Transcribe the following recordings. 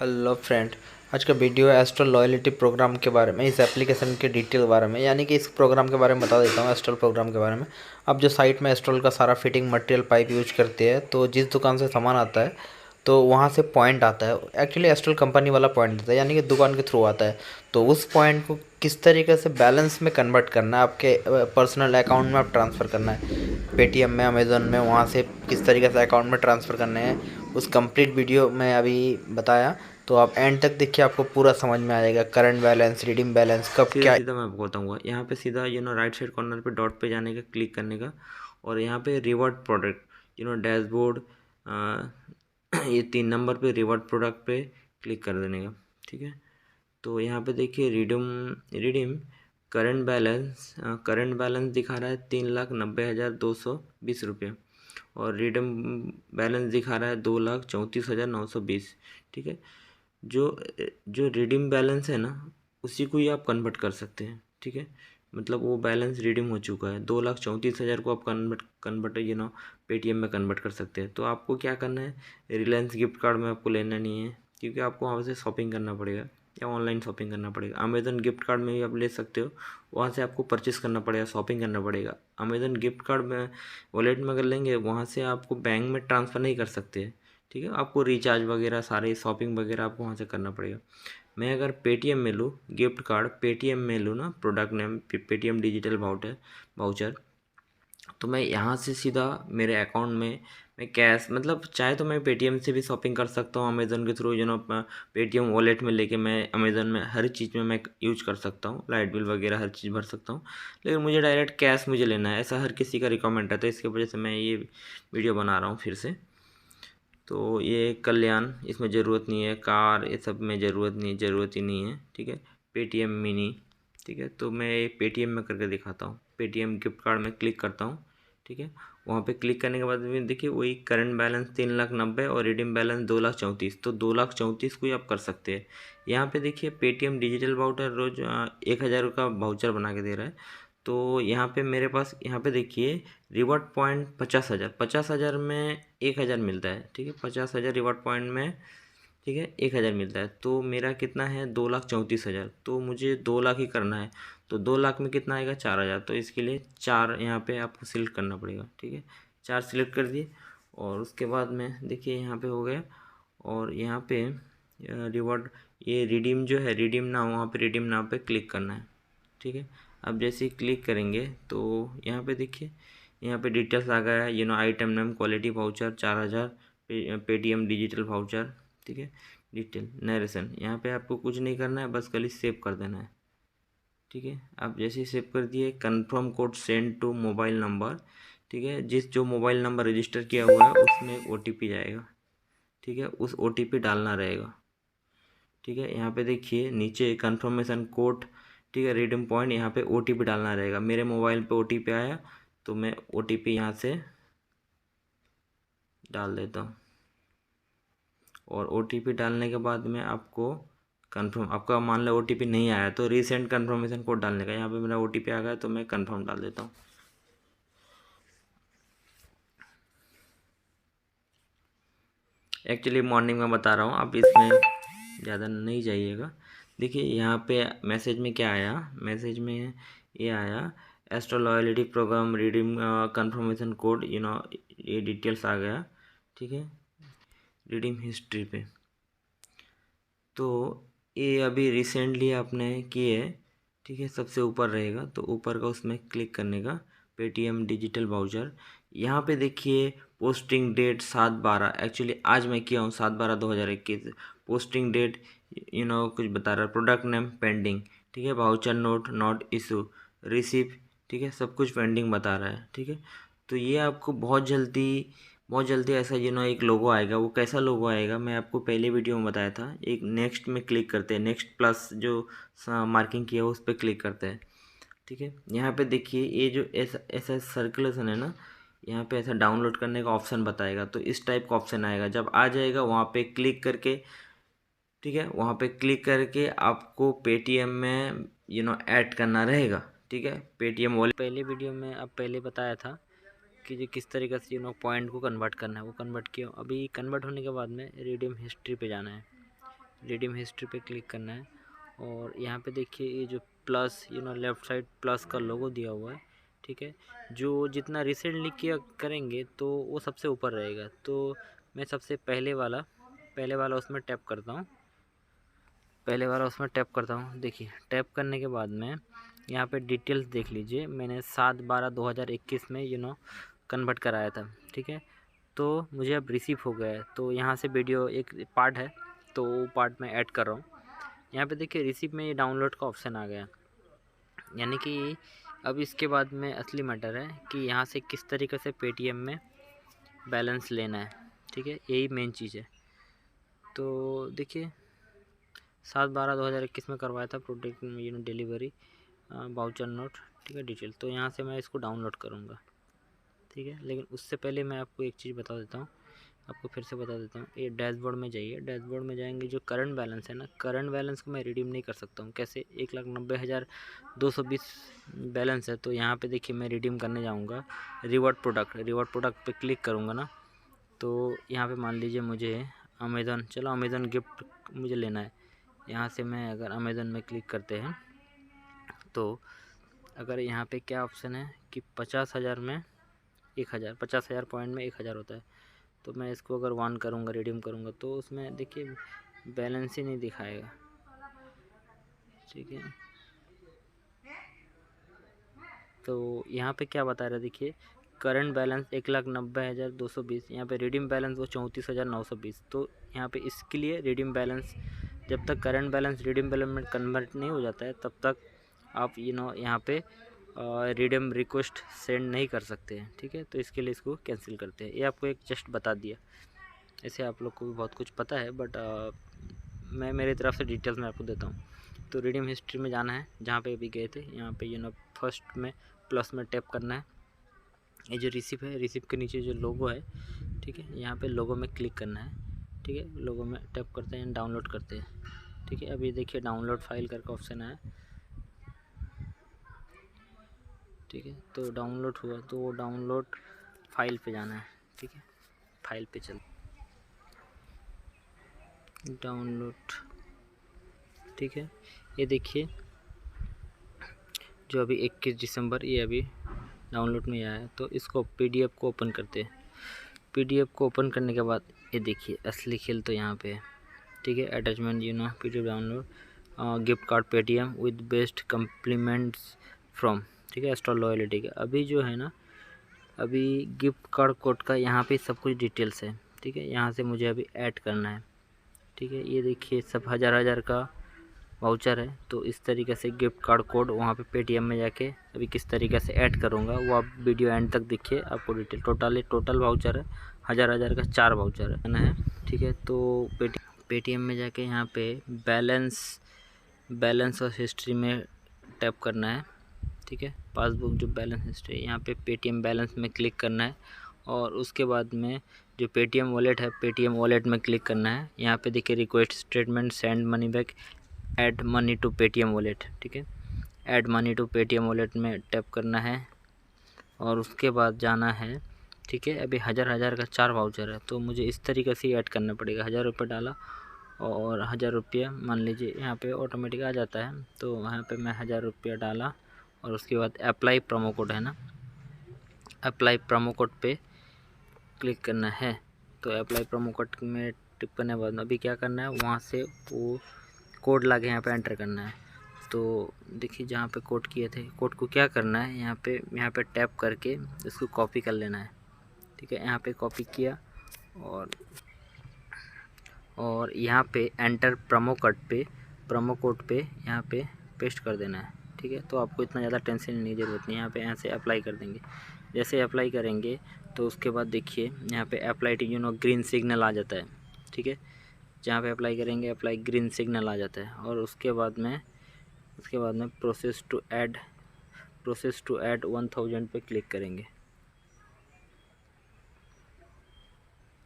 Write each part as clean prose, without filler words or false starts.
Hello friend. आज का video है एस्ट्रल लॉयल्टी प्रोग्राम के बारे में, इस एप्लीकेशन के डिटेल बारे में, यानी कि इस प्रोग्राम के बारे में बता देता हूँ। एस्ट्रल प्रोग्राम के बारे में, आप जो साइट में एस्ट्रल का सारा फिटिंग मटेरियल पाइप यूज करते हैं, तो जिस दुकान से सामान आता है तो वहाँ से पॉइंट आता है। एक्चुअली एस्ट्रल कंपनी वाला पॉइंट देता है, यानी कि दुकान के थ्रू आता है। तो उस पॉइंट को किस तरीके से बैलेंस में कन्वर्ट करना है, आपके पर्सनल अकाउंट में आप ट्रांसफ़र करना है, पेटीएम में, अमेज़न में, वहाँ से किस तरीके से अकाउंट में ट्रांसफ़र करने हैं, उस कंप्लीट वीडियो में अभी बताया। तो आप एंड तक देखिए, आपको पूरा समझ में आ जाएगा। करंट बैलेंस, रिडीम बैलेंस, कब सीधा क्या। सीधा मैं आपको बताऊंगा। यहाँ पे सीधा राइट साइड कॉर्नर पे डॉट पे जाने का, क्लिक करने का, और यहाँ पे रिवॉर्ड प्रोडक्ट डैशबोर्ड, ये 3 नंबर पे रिवॉर्ड प्रोडक्ट पे क्लिक कर देने का। ठीक है, तो यहाँ पे देखिए रिडीम रिडीम करंट बैलेंस दिखा रहा है 3,90,220 रुपये, और रिडीम बैलेंस दिखा रहा है 2,34,920। ठीक है, जो जो रिडीम बैलेंस है ना, उसी को ही आप कन्वर्ट कर सकते हैं। ठीक है, मतलब वो बैलेंस रिडीम हो चुका है, 2,34,000 को आप कन्वर्ट पेटीएम में कन्वर्ट कर सकते हैं। तो आपको क्या करना है, रिलायंस गिफ्ट कार्ड में आपको लेना नहीं है, क्योंकि आपको वहाँ से शॉपिंग करना पड़ेगा या ऑनलाइन शॉपिंग करना पड़ेगा। अमेज़न गिफ्ट कार्ड में भी आप ले सकते हो, वहाँ से आपको परचेस करना पड़ेगा, शॉपिंग करना पड़ेगा। अमेज़न गिफ्ट कार्ड में वॉलेट में अगर लेंगे, वहाँ से आपको बैंक में ट्रांसफ़र नहीं कर सकते। ठीक है, आपको रिचार्ज वगैरह सारे शॉपिंग वगैरह आपको वहाँ से करना पड़ेगा। मैं अगर पेटीएम में लूँ गिफ्ट कार्ड, पेटीएम में लूँ ना, product name Paytm digital voucher, तो मैं यहाँ से सीधा मेरे अकाउंट में मैं कैश, मतलब चाहे तो मैं पेटीएम से भी शॉपिंग कर सकता हूँ अमेज़न के थ्रू, पेटीएम वॉलेट में लेके मैं अमेज़न में हर चीज़ में मैं यूज कर सकता हूँ, लाइट बिल वगैरह हर चीज़ भर सकता हूँ। लेकिन मुझे डायरेक्ट कैश मुझे लेना है, ऐसा हर किसी का रिक्वायरमेंट है, तो इसकी वजह से मैं ये वीडियो बना रहा हूँ फिर से। तो ये कल्याण, इसमें ज़रूरत नहीं है, कार ये सब में ज़रूरत नहीं, ज़रूरत ही नहीं है। ठीक है, पेटीएम मिनी। ठीक है, तो मैं पेटीएम में करके दिखाता हूँ। पेटीएम गिफ्ट कार्ड में क्लिक करता हूँ। ठीक है, वहाँ पे क्लिक करने के बाद में देखिए वही करंट बैलेंस 3,90,000 और रिडीम बैलेंस 2,34,000, तो 2,34,000 को ही आप कर सकते हैं। यहाँ पे देखिए पेटीएम डिजिटल वाउचर रोज 1,000 का वाउचर बना के दे रहा है। तो यहाँ पे मेरे पास, यहाँ पे देखिए रिवॉर्ड पॉइंट 50,000, 50,000 में 1,000 मिलता है। ठीक है, 50,000 रिवॉर्ड पॉइंट में, ठीक है, 1,000 मिलता है। तो मेरा कितना है, 2,34,000, तो मुझे 2 लाख ही करना है। तो 2 लाख में कितना आएगा, 4,000, तो इसके लिए 4 यहाँ पे आपको सिलेक्ट करना पड़ेगा। ठीक है, 4 सिलेक्ट कर दिए, और उसके बाद में देखिए यहाँ पे हो गया, और यहाँ पे रिवॉर्ड, ये रिडीम जो है, रिडीम नाउ, वहाँ पे रिडीम नाउ पे क्लिक करना है। ठीक है, अब जैसे ही क्लिक करेंगे तो यहाँ पे देखिए, यहाँ पे डिटेल्स आ गया है, item name, quality voucher 4,000, Paytm digital voucher. ठीक है, डिटेल नरेशन, यहाँ पे आपको कुछ नहीं करना है, बस खाली सेव कर देना है। ठीक है, आप जैसे ही सेव कर दिए, confirm code send to mobile number. ठीक है, जो मोबाइल नंबर रजिस्टर किया हुआ है उसमें ओटीपी जाएगा। ठीक है, उस ओटीपी डालना रहेगा। ठीक है, यहाँ पे देखिए नीचे कंफर्मेशन कोड, ठीक है, रिडीम पॉइंट, यहाँ पे ओटीपी डालना रहेगा। मेरे मोबाइल पे ओटीपी आया, तो मैं ओटीपी यहाँ से डाल देता हूँ, और ओटीपी डालने के बाद में आपको कंफर्म, आपका मान लो ओटीपी नहीं आया तो रीसेंट कंफर्मेशन कोड डालने का। यहाँ पे मेरा ओटीपी आ गया, तो मैं कंफर्म डाल देता हूँ। एक्चुअली मॉर्निंग में बता रहा हूँ, आप इसमें ज़्यादा नहीं जाइएगा। देखिए यहाँ पे मैसेज में क्या आया, मैसेज में ये आया, Astro loyalty programme redeem confirmation code, ये डिटेल्स आ गया। ठीक है, रिडीम हिस्ट्री पे, तो ये अभी रिसेंटली आपने किए है। ठीक है, सबसे ऊपर रहेगा, तो ऊपर का उसमें क्लिक करने का, पेटीएम डिजिटल वाउचर। यहाँ पे देखिए पोस्टिंग डेट 7/12, एक्चुअली आज मैं किया हूँ 7/12/2021। पोस्टिंग डेट कुछ बता रहा है, प्रोडक्ट नेम पेंडिंग। ठीक है, voucher note not issue, receive, ठीक है, सब कुछ पेंडिंग बता रहा है। ठीक है, तो ये आपको बहुत जल्दी ऐसा एक लोगो आएगा। वो कैसा लोगो आएगा, मैं आपको पहले वीडियो में बताया था। एक नेक्स्ट में क्लिक करते हैं, नेक्स्ट प्लस जो मार्किंग किया है उस पर क्लिक करते हैं। ठीक है, यहाँ पे देखिए ये जो ऐसा ऐसा सर्कुलेशन है ना, यहाँ पे ऐसा डाउनलोड करने का ऑप्शन बताएगा, तो इस टाइप का ऑप्शन आएगा। जब आ जाएगा वहाँ पे क्लिक करके, ठीक है, वहाँ पे क्लिक करके आपको पेटीएम में ऐड करना रहेगा। ठीक है, पेटीएम वॉलेट, पहले वीडियो में अब पहले बताया था कि जो किस तरीके से पॉइंट को कन्वर्ट करना है, वो कन्वर्ट किया। अभी कन्वर्ट होने के बाद में रिडीम हिस्ट्री पे जाना है। रिडीम हिस्ट्री पे क्लिक करना है और यहाँ पे देखिए ये जो प्लस लेफ़्ट साइड प्लस का लोगो दिया हुआ है, ठीक है। जो जितना रिसेंटली किया करेंगे तो वो सबसे ऊपर रहेगा। तो मैं सबसे पहले वाला उसमें टैप करता हूँ। देखिए टैप करने के बाद में यहाँ पे डिटेल्स देख लीजिए, मैंने 7/12/2021 में कन्वर्ट कराया था, ठीक है। तो मुझे अब रिसीव हो गया है, तो यहाँ से वीडियो एक पार्ट है तो वो पार्ट मैं ऐड कर रहा हूँ। यहाँ पे देखिए रिसीप में ये डाउनलोड का ऑप्शन आ गया, यानी कि अब इसके बाद में असली मैटर है कि यहाँ से किस तरीके से पेटीएम में बैलेंस लेना है, ठीक है। यही मेन चीज़ है। तो देखिए 7/12/2021 में करवाया था प्रोडक्ट डिलीवरी वाउचर नोट, ठीक है, डिटेल। तो यहाँ से मैं इसको डाउनलोड करूँगा, ठीक है। लेकिन उससे पहले मैं आपको एक चीज़ बता देता हूँ, आपको फिर से बता देता हूँ। ये डैशबोर्ड में जाइए, डैशबोर्ड में जाएंगे, जो करंट बैलेंस है ना, करंट बैलेंस को मैं रिडीम नहीं कर सकता हूँ। कैसे? 1,90,220 बैलेंस है, तो यहाँ पे देखिए मैं रिडीम करने जाऊँगा। रिवॉर्ड प्रोडक्ट पे क्लिक करूँगा ना, तो यहाँ पे मान लीजिए मुझे अमेज़न, चलो अमेज़न गिफ्ट मुझे लेना है। यहाँ से मैं अगर अमेज़न में क्लिक करते हैं तो अगर यहाँ पे क्या ऑप्शन है कि 50,000 में 1,000, 50,000 पॉइंट में 1,000 होता है। तो मैं इसको अगर 1 करूँगा, रिडीम करूँगा, तो उसमें देखिए बैलेंस ही नहीं दिखाएगा, ठीक है। तो यहाँ पे क्या बता रहा है देखिए, करंट बैलेंस 1,90,220, यहाँ पे रिडीम बैलेंस वो 34,920। तो यहाँ पे इसके लिए रिडीम बैलेंस, जब तक करंट बैलेंस रिडीम बैलेंस में कन्वर्ट नहीं हो जाता है तब तक आप यहाँ पे रिडीम रिक्वेस्ट सेंड नहीं कर सकते हैं, ठीक है। तो इसके लिए इसको कैंसिल करते हैं। ये आपको एक जस्ट बता दिया, ऐसे आप लोग को भी बहुत कुछ पता है, बट मैं मेरी तरफ से डिटेल्स में आपको देता हूँ। तो रिडीम हिस्ट्री में जाना है, जहाँ पे अभी गए थे, यहाँ पे फर्स्ट में प्लस में टैप करना है। ये जो रिसिप्ट है, रिसिप्ट के नीचे जो लोगो है, ठीक है, यहाँ पे लोगो में क्लिक करना है, ठीक है। लोगो में टैप करते हैं, डाउनलोड करते हैं, ठीक है। अभी देखिए डाउनलोड फाइल करके ऑप्शन आया, ठीक है। तो डाउनलोड हुआ, तो वो डाउनलोड फाइल पे जाना है, ठीक है। फाइल पे चल डाउनलोड, ठीक है। ये देखिए जो अभी 21 दिसंबर ये अभी डाउनलोड में आया है। तो इसको पीडीएफ को ओपन करते हैं। पीडीएफ को ओपन करने के बाद ये देखिए असली खेल तो यहाँ पे है, ठीक है। Attachment PDF download gift card Paytm with best compliments from, ठीक है, एस्ट्रल लॉयल्टी का। अभी जो है ना, अभी गिफ्ट कार्ड कोड का यहाँ पे सब कुछ डिटेल्स है, ठीक है। यहाँ से मुझे अभी ऐड करना है, ठीक है। ये देखिए सब हज़ार का वाउचर है। तो इस तरीके से गिफ्ट कार्ड कोड वहाँ पे पेटीएम में जाके अभी किस तरीके से ऐड करूँगा वो आप वीडियो एंड तक देखिए, आपको डिटेल टोटल वाउचर है, हज़ार का 4 वाउचर है, ठीक है। तो पेटीएम में जाके यहाँ पे बैलेंस और हिस्ट्री में टैप करना है, ठीक है। पासबुक जो बैलेंस हिस्ट्री, यहाँ पे पेटीएम बैलेंस में क्लिक करना है और उसके बाद में जो पेटीएम वॉलेट है, पेटीएम वॉलेट में क्लिक करना है। यहाँ पे देखिए request statement, send money back, add money to Paytm wallet, ठीक है। Add money to Paytm wallet में टैप करना है और उसके बाद जाना है, ठीक है। अभी हज़ार का 4 वाउचर है, तो मुझे इस तरीके से ऐड करना पड़ेगा। 1,000 रुपये डाला और 1,000 रुपया मान लीजिए यहाँ पे ऑटोमेटिक आ जाता है। तो यहाँ पे मैं 1,000 रुपया डाला और उसके बाद अप्लाई प्रोमो कोड है ना, अप्लाई प्रोमो कोड पे क्लिक करना है। तो अप्लाई प्रोमो कोड में टिप करने के बाद अभी क्या करना है, वहाँ से वो कोड ला के यहाँ पे एंटर करना है। तो देखिए जहाँ पे कोड किए थे, कोड को क्या करना है, यहाँ पे टैप करके इसको कॉपी कर लेना है, ठीक है। यहाँ पे कॉपी किया और यहाँ पे एंटर प्रोमो कोड पे यहाँ पे पेस्ट कर देना है, ठीक है। तो आपको इतना ज़्यादा टेंशन लेने की ज़रूरत नहीं, यहाँ पे ऐसे अप्लाई कर देंगे। जैसे अप्लाई करेंगे तो उसके बाद देखिए यहाँ पे अप्लाई टू ग्रीन सिग्नल आ जाता है, ठीक है। जहाँ पे अप्लाई करेंगे अप्लाई ग्रीन सिग्नल आ जाता है और उसके बाद में प्रोसेस टू ऐड 1,000 पे क्लिक करेंगे,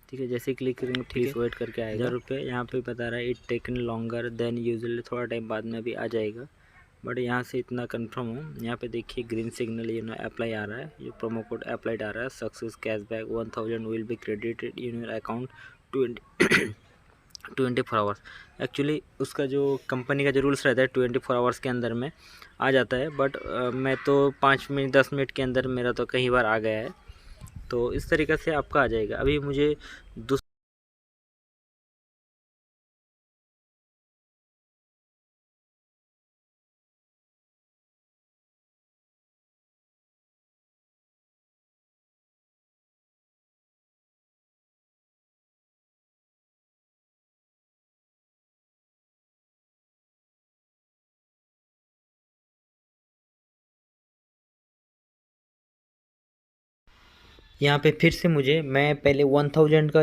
ठीक है। जैसे क्लिक करेंगे ठीक वेट करके आएगा। 1,000 रुपये यहाँ पे बता रहा है it taken longer than usually, थोड़ा टाइम बाद में भी आ जाएगा, बट यहाँ से इतना कंफर्म हो। यहाँ पे देखिए ग्रीन सिग्नल अप्लाई आ रहा है, ये प्रोमो कोड अप्लाइड आ रहा है। Success cashback 1,000 will be credited in your account 24 hours. Actually उसका जो कंपनी का जो रूल्स रहता है 24 आवर्स के अंदर में आ जाता है, बट मैं तो 5 मिनट 10 मिनट के अंदर मेरा तो कई बार आ गया है। तो इस तरीक़े से आपका आ जाएगा। अभी मुझे यहाँ पे फिर से मैं पहले 1000 का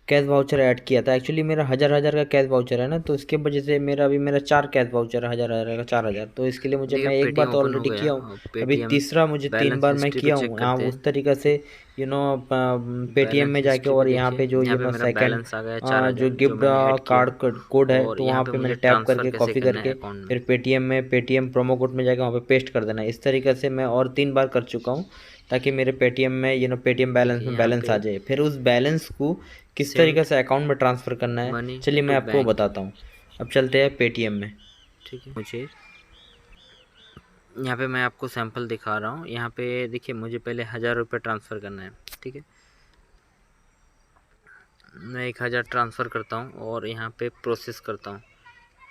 कैश वाउचर ऐड किया था। एक्चुअली मेरा 1000 का कैश वाउचर है ना, तो इसके वजह से मेरा 4 कैश वाउचर है, 1000 का 4000। तो इसके लिए देखिए मैं एक बार पेटीएम तो ओपन हो ऑलरेडी गया किया हूँ, और अभी पेटीएम तीसरा मुझे 3 बैलेंस बार मैं हिस्ट्री पे किया चेक हूँ। हाँ, करते हैं। उस तरीक़े से पेटीएम बैलेंस में जाके, हिस्ट्री पे और यहाँ देखिए, पे जो यहाँ पे मेरा सेकंड बैलेंस आ गया 4000 जो जो गिफ्ट मैंने ऐड किया। कार्ड कोड है, और तो यहाँ वहाँ पे पे मुझे मैंने टैप ट्रांसफ़र करके कैसे कॉपी करना है करके अकाउंट में। फिर पेटीएम प्रोमो कोड में जाके वहाँ पे पेस्ट कर देना है। इस तरीके से मैं और 3 बार कर चुका हूँ, ताकि मेरे पेटीएम में पेटीएम बैलेंस देखिए में यहाँ बैलेंस आ पे जाए। फिर उस बैलेंस को किस तरीके सेंड से अकाउंट में ट्रांसफ़र करना है, मनी चलिए मैं टू आपको बैंक, बताता हूँ। अब चलते हैं पेटीएम में। ठीक है। मुझे यहाँ पे मैं आपको सैंपल दिखा रहा हूँ। यहाँ पे देखिए मुझे पहले 1000 रुपये ट्रांसफ़र करना है, ठीक है। मैं 1000 ट्रांसफ़र करता हूँ और यहाँ पे प्रोसेस करता हूँ,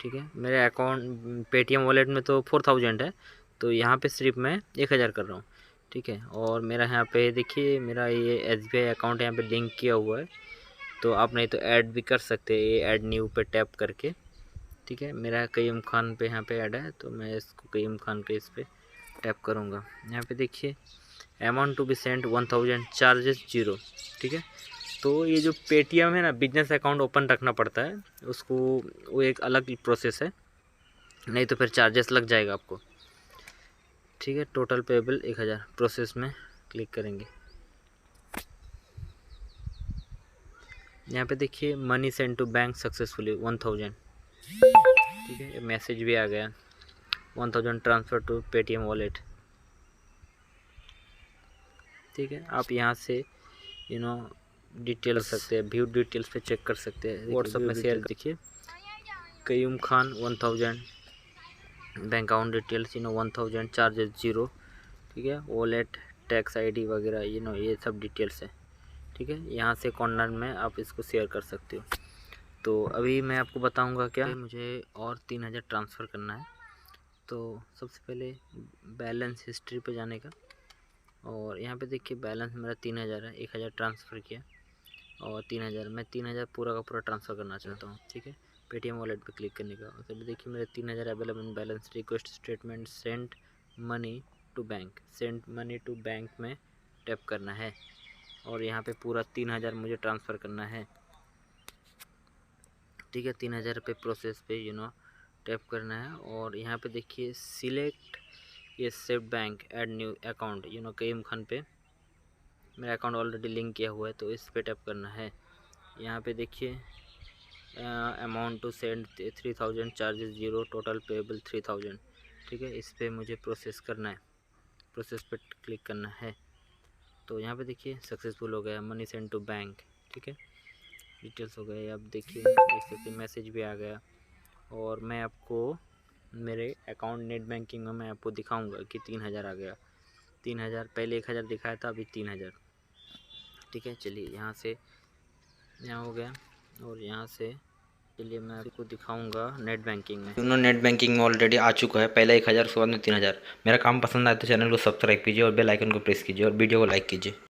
ठीक है। मेरे अकाउंट पेटीएम वॉलेट में तो 4000 है, तो यहाँ पे सिर्फ मैं 1000 कर रहा हूँ, ठीक है। और मेरा यहाँ पे देखिए मेरा ये SBI अकाउंट यहाँ पे लिंक किया हुआ है, तो आप नहीं तो ऐड भी कर सकते हैं, ये ऐड न्यू पे टैप करके, ठीक है। मेरा कयूम खान पे यहाँ पे ऐड है, तो मैं इसको कयूम खान के इस पर टैप करूँगा। यहाँ पे देखिए amount to be send 1000, charges 0, ठीक है। तो ये जो पेटीएम है ना, बिजनेस अकाउंट ओपन रखना पड़ता है उसको, वो एक अलग प्रोसेस है, नहीं तो फिर चार्जेस लग जाएगा आपको, ठीक है। टोटल पेबल 1000, प्रोसेस में क्लिक करेंगे। यहाँ पे देखिए money send to bank successfully 1000, ठीक है। मैसेज भी आ गया 1000 ट्रांसफ़र टू पेटीएम वॉलेट, ठीक है। आप यहाँ से डिटेल कर सकते हैं, व्यू डिटेल्स पे चेक कर सकते हैं, व्हाट्सअप में शेयर। देखिए Qayyum Khan 1000, bank account details 1000, charges 0, ठीक है। वॉलेट टैक्स ID वगैरह ये सब डिटेल्स है, ठीक है। यहाँ से कॉर्नर में आप इसको शेयर कर सकते हो। तो अभी मैं आपको बताऊंगा क्या मुझे और 3000 ट्रांसफ़र करना है। तो सबसे पहले बैलेंस हिस्ट्री पे जाने का, और यहाँ पे देखिए बैलेंस मेरा 3000 है, 1000 ट्रांसफ़र किया और 3000, मैं 3000 पूरा का पूरा ट्रांसफ़र करना चाहता हूँ, ठीक है। पेटीएम वॉलेट पे क्लिक करने का, तो देखिए मेरे 3000 available balance, request statement, send money to bank, send money to bank में टैप करना है और यहाँ पे पूरा 3000 मुझे ट्रांसफ़र करना है, ठीक है। 3000 पे प्रोसेस पे टैप करना है और यहाँ पे देखिए सिलेक्ट ये save bank add new account, Qayyum Khan पे मेरा अकाउंट ऑलरेडी लिंक किया हुआ है, तो इस पे टैप करना है। यहाँ पे देखिए amount to send 3000, charges 0, total payable 3000, ठीक है। इस पर मुझे प्रोसेस करना है, प्रोसेस पे क्लिक करना है। तो यहाँ पे देखिए सक्सेसफुल हो गया, मनी सेंड टू बैंक, ठीक है। डिटेल्स हो गए, अब देखिए देख सकते मैसेज भी आ गया। और मैं आपको मेरे अकाउंट नेट बैंकिंग में मैं आपको दिखाऊंगा कि 3000 आ गया। 3000 पहले 1000 दिखाया था, अभी 3000, ठीक है। चलिए यहाँ से यहाँ हो गया और यहाँ से चलिए मैं आपको दिखाऊंगा नेट बैंकिंग में। नेट बैंकिंग में ऑलरेडी आ चुका है, पहले 1000, उसके बाद में 3000। मेरा काम पसंद आए तो चैनल को सब्सक्राइब कीजिए और बेल आइकन को प्रेस कीजिए और वीडियो को लाइक कीजिए।